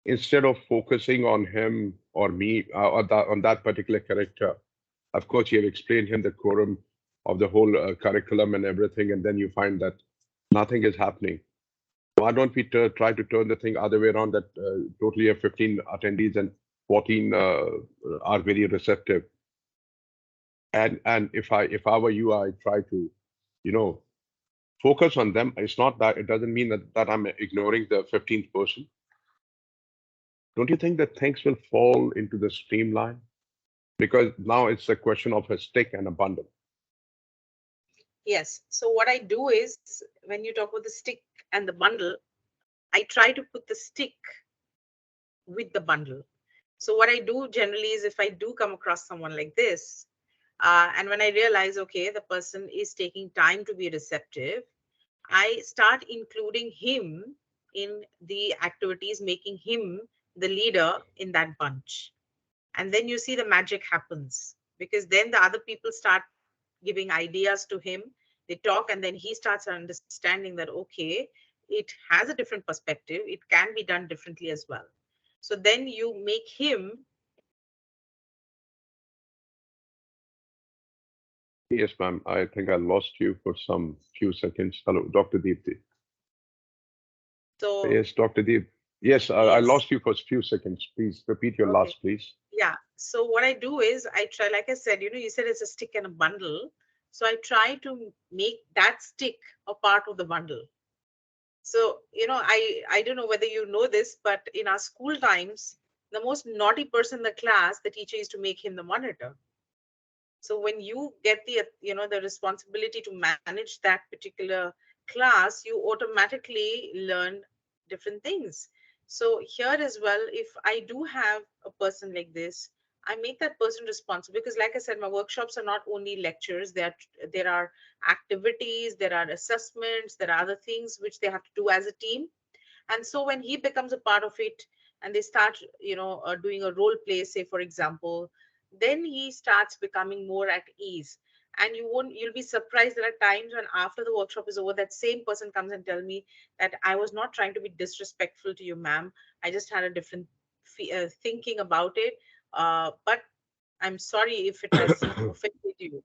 instead of focusing on him or me on that particular character, of course, you have explained him the quorum of the whole curriculum and everything, and then you find that nothing is happening. Why don't we try to turn the thing other way around, that totally have 15 attendees and 14 are very receptive. And if I were you, I try to, you know, focus on them. It's not that it doesn't mean that I'm ignoring the 15th person. Don't you think that things will fall into the streamline? Because now it's a question of a stick and a bundle. Yes. So what I do is, when you talk about the stick and the bundle, I try to put the stick with the bundle. So what I do generally is, if I do come across someone like this, and when I realize, okay, the person is taking time to be receptive, I start including him in the activities, making him the leader in that bunch. And then you see the magic happens, because then the other people start giving ideas to him. They talk, and then he starts understanding that, okay, it has a different perspective, it can be done differently as well. So then you make him. Yes, ma'am. I think I lost you for some few seconds. Hello, Dr. Deepti. So Yes, Dr. Deep. Yes, I yes, lost you for a few seconds. Please repeat your okay, last, please. yeah. So what I do is, I try, like I said, you said it's a stick and a bundle, so I try to make that stick a part of the bundle. So, I don't know whether you know this, but in our school times, the most naughty person in the class, the teacher used to make him the monitor. So when you get the responsibility to manage that particular class, you automatically learn different things. So here as well, if I do have a person like this, I make that person responsible, because like I said, my workshops are not only lectures. There are activities, there are assessments, there are other things which they have to do as a team. And so when he becomes a part of it, and they start doing a role play, say for example, then he starts becoming more at ease. And you'll be surprised, there are times when after the workshop is over, that same person comes and tell me that I was not trying to be disrespectful to you, ma'am, I just had a different thinking about it. But I'm sorry if it has offended you,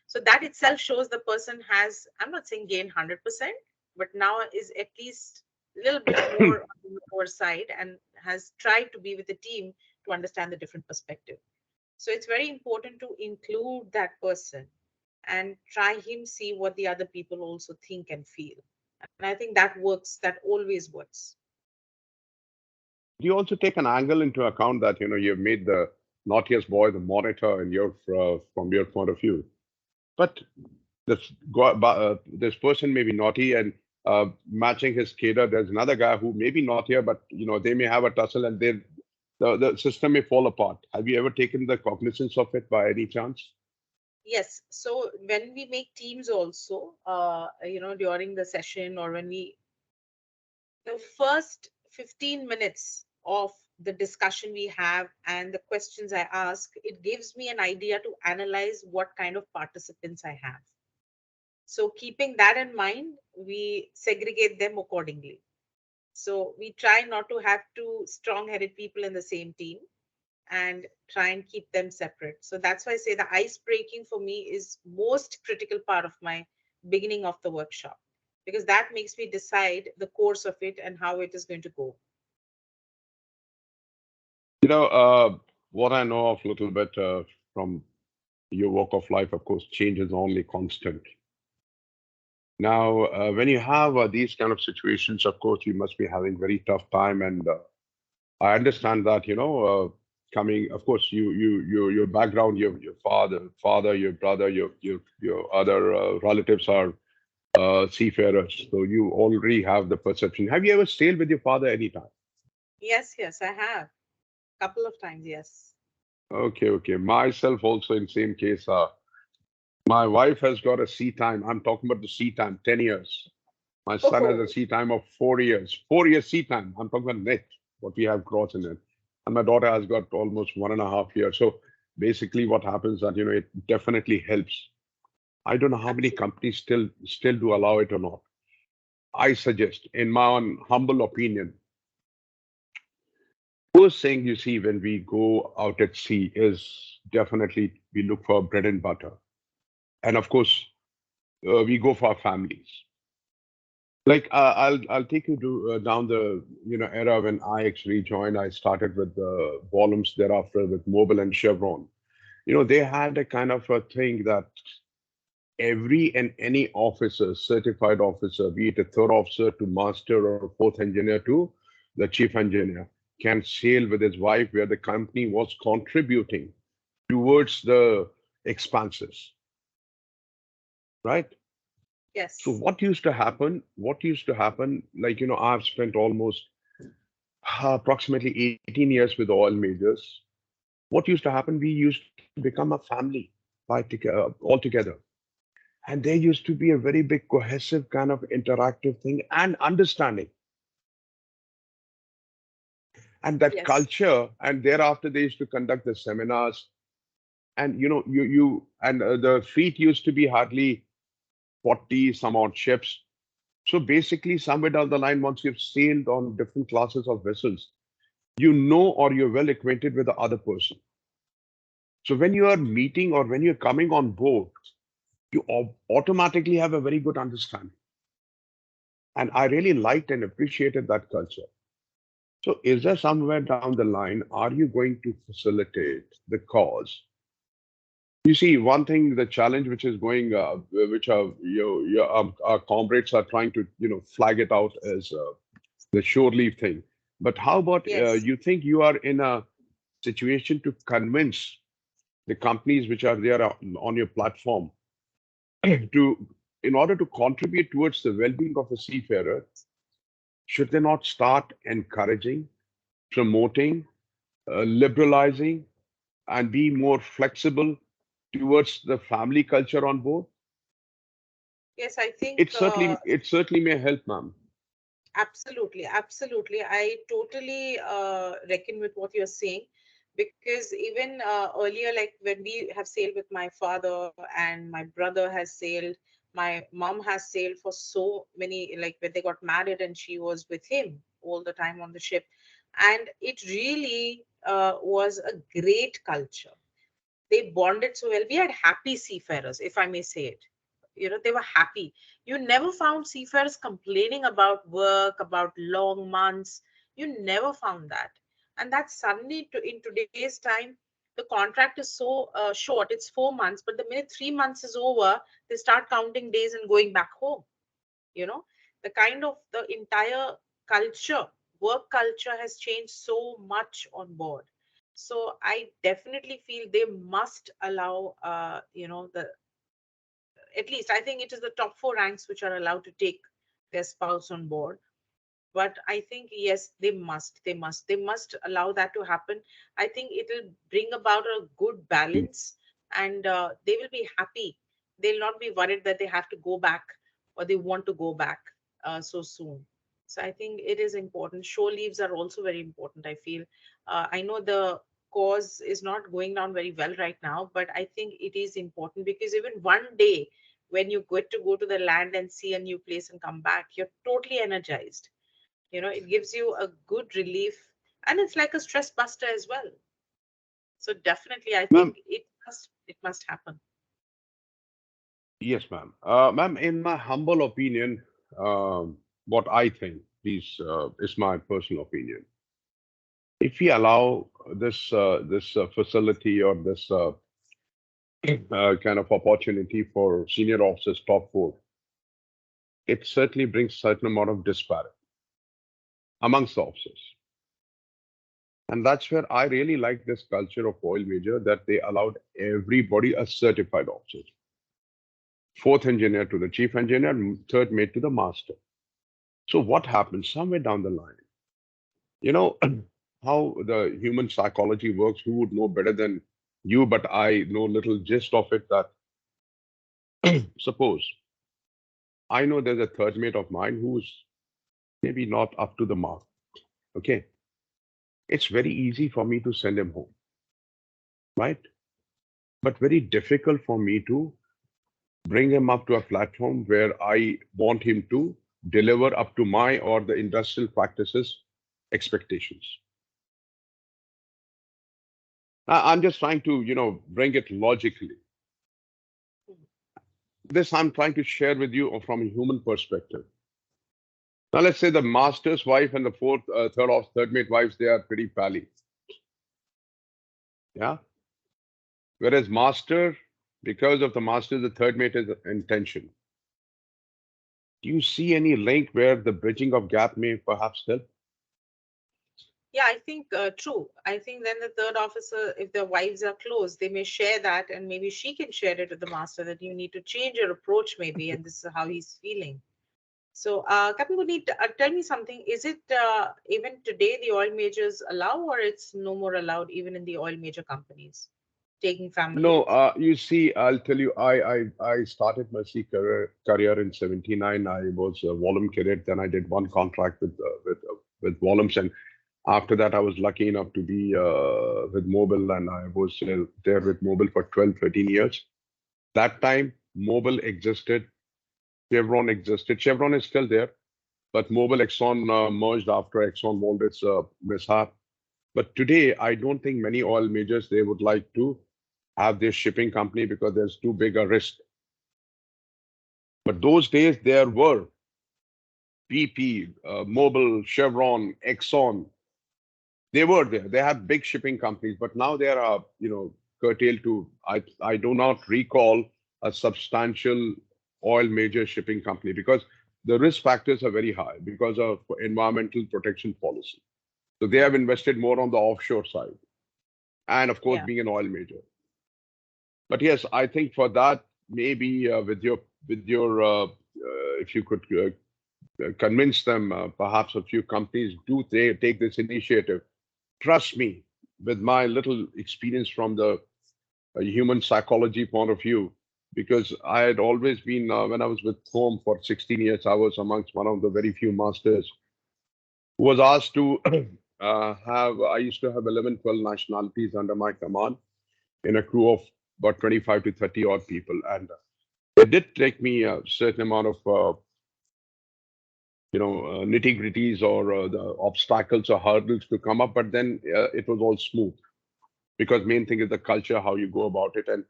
so that itself shows the person has, I'm not saying gained 100%, but now is at least a little bit more on the lower side and has tried to be with the team to understand the different perspective. So it's very important to include that person and try him see what the other people also think and feel. And I think that works, that always works. Do you also take an angle into account that you've made the naughtiest boy the monitor in your from your point of view, but this person may be naughty and matching his cadre. There's another guy who may be naughtier, but they may have a tussle and the system may fall apart. Have you ever taken the cognizance of it by any chance? Yes. So when we make teams also, during the session, or when we, the first 15 minutes of the discussion we have and the questions I ask, it gives me an idea to analyze what kind of participants I have. So keeping that in mind, we segregate them accordingly. So we try not to have two strong-headed people in the same team and try and keep them separate. So that's why I say the ice breaking for me is most critical part of my beginning of the workshop, because that makes me decide the course of it and how it is going to go. You know, what I know of a little bit from your walk of life, of course, change is only constant. Now, when you have these kind of situations, of course, you must be having very tough time, and I understand that, coming, of course, your background, your father, your brother, your other relatives are seafarers, so you already have the perception. Have you ever sailed with your father anytime? Yes, yes, I have. Couple of times, yes. Okay, okay. Myself also in same case. My wife has got a sea time. I'm talking about the sea time, 10 years. My son has a Oh, sea time of 4 years. 4 years sea time. I'm talking about net, what we have gross in it. And my daughter has got almost 1.5 years. So basically what happens that, it definitely helps. I don't know how many absolutely. companies still do allow it or not. I suggest, in my own humble opinion, first thing you see when we go out at sea is definitely we look for bread and butter. And of course, we go for our families. Like I'll take you to down the era when I actually joined. I started with the volumes thereafter with Mobil and Chevron. They had a kind of a thing that every and any officer, certified officer, be it a third officer to master or fourth engineer to the chief engineer, can sail with his wife where the company was contributing towards the expenses, right? So Yes. what used to happen? What used to happen? Like, I've spent almost approximately 18 years with the oil majors. What used to happen? We used to become a family all together. And there used to be a very big cohesive kind of interactive thing and understanding. And that Yes. culture, and thereafter they used to conduct the seminars. And you and the fleet used to be hardly 40 some odd ships. So basically, somewhere down the line, once you've sailed on different classes of vessels, you know or you're well acquainted with the other person. So when you are meeting or when you're coming on board, you automatically have a very good understanding. And I really liked and appreciated that culture. So is there somewhere down the line, are you going to facilitate the cause? You see, one thing, the challenge which is going, which our comrades are trying to, flag it out as the shore leave thing. But how about Yes. you think you are in a situation to convince the companies which are there on your platform to, in order to contribute towards the well-being of the seafarer, should they not start encouraging, promoting, liberalizing, and be more flexible towards the family culture on board? Yes, I think It certainly may help, ma'am. absolutely, absolutely. I totally reckon with what you're saying, because even earlier, like when we have sailed with my father and my brother has sailed, my mom has sailed for so many, like when they got married and she was with him all the time on the ship. And it really was a great culture. They bonded so well. We had happy seafarers, if I may say it. They were happy. You never found seafarers complaining about work, about long months. You never found that. And that's suddenly in today's time, the contract is so short. It's 4 months, but the minute 3 months is over, they start counting days and going back home. You know, the kind of the entire culture, work culture has changed so much on board. So I definitely feel they must allow, the at least I think it is the top four ranks which are allowed to take their spouse on board. But I think yes, they must allow that to happen. I think it'll bring about a good balance, and they will be happy. They'll not be worried that they have to go back or they want to go back so soon. So I think it is important. Shore leaves are also very important, I feel. I know the cause is not going down very well right now, but I think it is important because even one day when you get to go to the land and see a new place and come back, you're totally energized. It gives you a good relief, and it's like a stress buster as well. So definitely I Ma'am, think it must happen. yes, ma'am. Ma'am, in my humble opinion, what I think, please, is my personal opinion. If we allow this facility or this kind of opportunity for senior officers, top four, it certainly brings certain amount of disparity amongst the officers. And that's where I really like this culture of oil major that they allowed everybody a certified officer. Fourth engineer to the chief engineer, third mate to the master. So what happens somewhere down the line? You know how the human psychology works. Who would know better than you? But I know little gist of it. That suppose I know there's a third mate of mine who's maybe not up to the mark. Okay, it's very easy for me to send him home, right? But very difficult for me to bring him up to a platform where I want him to deliver up to my or the industrial practices expectations. I'm just trying to, bring it logically. This I'm trying to share with you from a human perspective. Now, let's say the master's wife and the third mate wives, they are pretty pally. Yeah. Whereas master, because of the master, the third mate is intention. Do you see any link where the bridging of gap may perhaps help? Yeah, I think true. I think then the third officer, if their wives are close, they may share that, and maybe she can share it with the master that you need to change your approach, maybe, and this is how he's feeling. So, Captain Puneet, tell me something. Is it even today the oil majors allow, or it's no more allowed even in the oil major companies taking No, families? you see, I'll tell you, I started my sea career in '79. I was a volume cadet. Then I did one contract with volumes, and after that, I was lucky enough to be with Mobil, and I was there with Mobil for 12, 13 years. That time, Mobil existed, Chevron existed. Chevron is still there, but Mobil Exxon merged after Exxon Valdez mishap. But today, I don't think many oil majors they would like to have their shipping company because there's too big a risk. But those days there were BP, Mobil, Chevron, Exxon. They were there. They have big shipping companies, but now they are, curtailed to. I do not recall a substantial oil major shipping company because the risk factors are very high because of environmental protection policy. So they have invested more on the offshore side, and of course, Yeah. being an oil major. But yes, I think for that, maybe if you could convince them, perhaps a few companies do take this initiative. Trust me, with my little experience from the human psychology point of view, because I had always been, when I was with home for 16 years, I was amongst one of the very few masters who was asked to I used to have 11, 12 nationalities under my command in a crew of about 25 to 30 odd people. And it did take me a certain amount of nitty-gritties or the obstacles or hurdles to come up, but then it was all smooth because main thing is the culture, how you go about it. And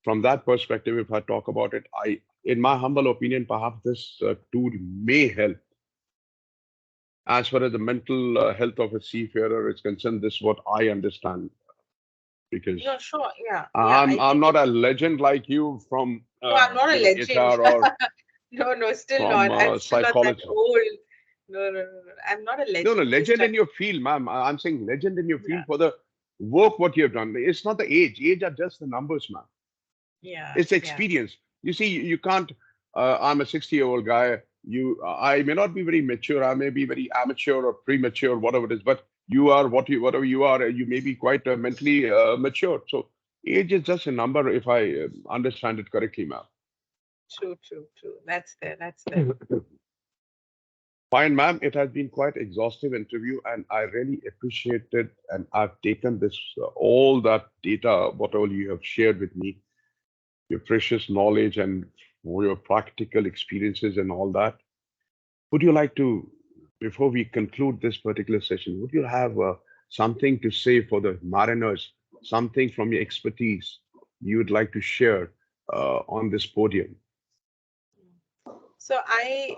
from that perspective, if I talk about it, in my humble opinion, perhaps this tool may help as far as the mental health of a seafarer is concerned. This is what I understand because No, sure. Yeah. Yeah. I'm I I'm think not a legend like you from no, I'm not a legend. HR or No, no, still from not. I'm still not that psychology. old. No, no, no, no. I'm not a No, no, legend. Just legend in your field, ma'am. I'm saying legend in your yeah, field for the work what you have done. It's not the age. Age are just the numbers, ma'am. yeah, It's the yeah. experience. You see, you can't. I'm a 60-year-old guy. I may not be very mature. I may be very amateur or premature, whatever it is. But you are whatever you are. You may be quite mentally mature. So age is just a number, if I understand it correctly, ma'am. True, true, true. That's there. That's there. Fine, ma'am. It has been quite exhaustive interview, and I really appreciate it. And I've taken this all that data, whatever you have shared with me, your precious knowledge and your practical experiences and all that. Would you like to, before we conclude this particular session, would you have something to say for the mariners, something from your expertise you would like to share on this podium? So I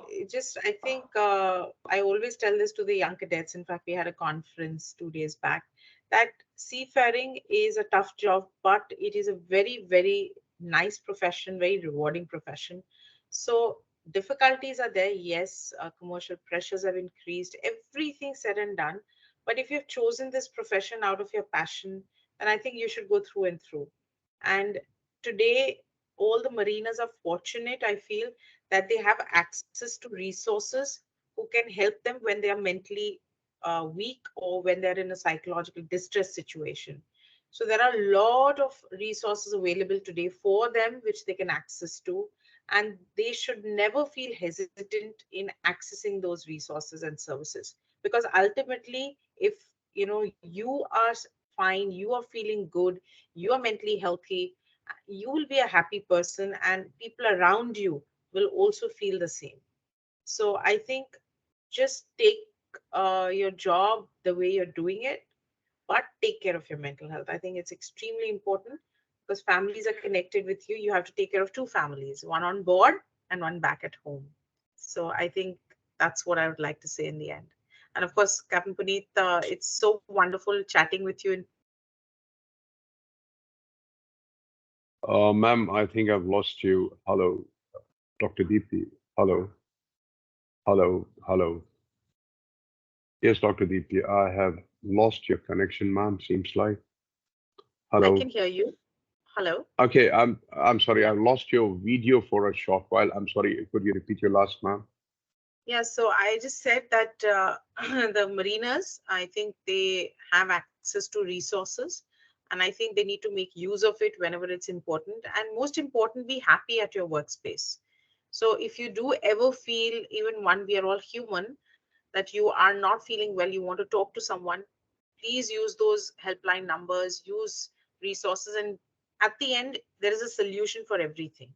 think I always tell this to the young cadets. In fact, we had a conference 2 days back that seafaring is a tough job, but it is a very, very nice profession, very rewarding profession. So difficulties are there. Yes, commercial pressures have increased, everything said and done. But if you've chosen this profession out of your passion, then I think you should go through and through. And today, all the mariners are fortunate, I feel, that they have access to resources who can help them when they are mentally weak or when they're in a psychological distress situation. So there are a lot of resources available today for them which they can access to, and they should never feel hesitant in accessing those resources and services, because ultimately, if you are fine, you are feeling good, you are mentally healthy, you will be a happy person, and people around you will also feel the same. So I think just take your job the way you're doing it, but take care of your mental health. I think it's extremely important because families are connected with you. You have to take care of two families, one on board and one back at home. So I think that's what I would like to say in the end. And of course, Captain Puneet, it's so wonderful chatting with you. Ma'am, I think I've lost you. Hello, Dr. Deepti. Hello, hello, hello. Yes, Dr. Deepti, I have lost your connection, ma'am, seems like. I can Hello. hear you. Hello. Okay, I'm sorry, Yeah. I've lost your video for a short while. I'm sorry. Could you repeat your last, ma'am? Yeah, so I just said that the mariners, I think they have access to resources, and I think they need to make use of it whenever it's important. And most important, be happy at your workspace. So if you do ever feel, even one, we are all human, that you are not feeling well, you want to talk to someone, please use those helpline numbers, use resources, and at the end, there is a solution for everything.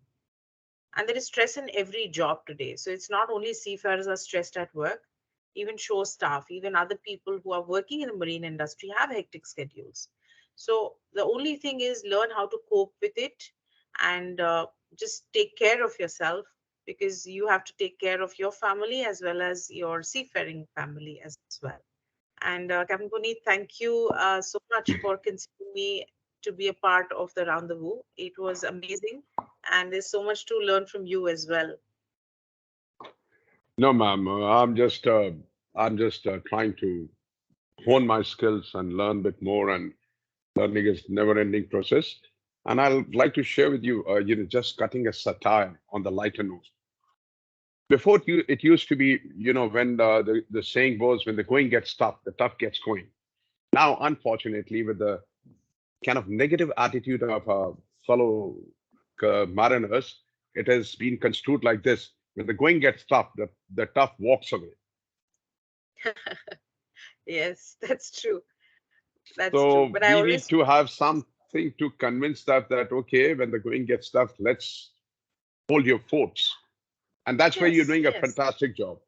And there is stress in every job today. So it's not only seafarers are stressed at work, even shore staff, even other people who are working in the marine industry have hectic schedules. So the only thing is learn how to cope with it, and just take care of yourself, because you have to take care of your family as well as your seafaring family as well. And Captain Puneet, thank you so much for considering me to be a part of the Rendezvous. It was amazing, and there's so much to learn from you as well. No, ma'am. I'm just trying to hone my skills and learn a bit more. And learning is never-ending process. And I'd like to share with you, just cutting a satire on the lighter note. Before it used to be, when the saying was, when the going gets tough, the tough gets going. Now, unfortunately, with the kind of negative attitude of fellow mariners, it has been construed like this: when the going gets tough, the tough walks away. Yes, that's true. That's true. So But I we need always, to have something to convince that okay, when the going gets tough, let's hold your forts, and that's where you're yes, doing a yes. fantastic job.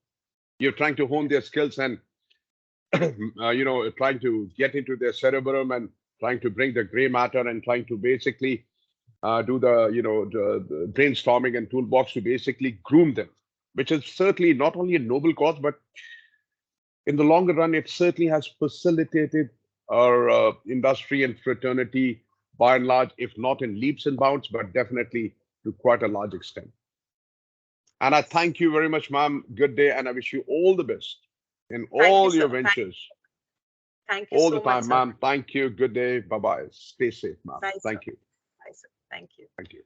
You're trying to hone their skills and trying to get into their cerebrum and trying to bring the gray matter and trying to basically do the brainstorming and toolbox to basically groom them, which is certainly not only a noble cause, but in the longer run, it certainly has facilitated our industry and fraternity by and large, if not in leaps and bounds, but definitely to quite a large extent. And I Yes. thank you very much, ma'am. Good day, and I wish you all the best in Thank you, all sir. your ventures Thank you all so the much, time, sir. ma'am. Thank you. Good day. Bye bye. Stay safe, ma'am. Bye, sir. Thank you. Bye, sir. Thank you. Thank you.